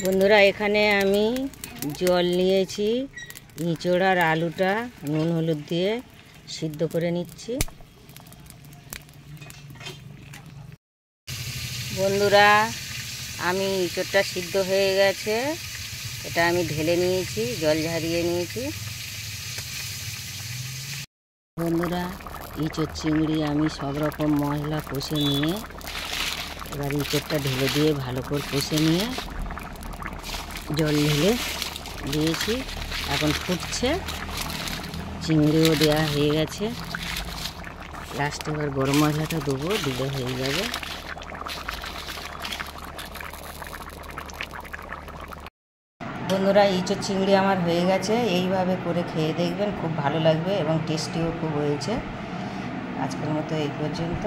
বন্ধুরা, এখানে আমি জল নিয়েছি। ইঁচড় আর আলুটা নুন হলুদ দিয়ে সিদ্ধ করে নিচ্ছি। বন্ধুরা, আমি ইঁচড়টা সিদ্ধ হয়ে গেছে, এটা আমি ঢেলে নিয়েছি, জল ঝারিয়ে নিয়েছি। বন্ধুরা, ইঁচড় চিংড়ি আমি সব রকম মশলা কষে নিয়ে এবার ইঁচড়টা ঢেলে দিয়ে ভালো করে কষে নিয়ে জল ঢেলে দিয়েছি। এখন ফুটছে, চিংড়িও দেওয়া হয়ে গেছে। লাস্টে এবার গরম মশলাটা দেবো, দিলে হয়ে যাবে। বন্ধুরা, ইঁচড় চিংড়ি আমার হয়ে গেছে। এইভাবে করে খেয়ে দেখবেন, খুব ভালো লাগবে এবং টেস্টিও খুব হয়েছে। আজকের মতো এই পর্যন্ত।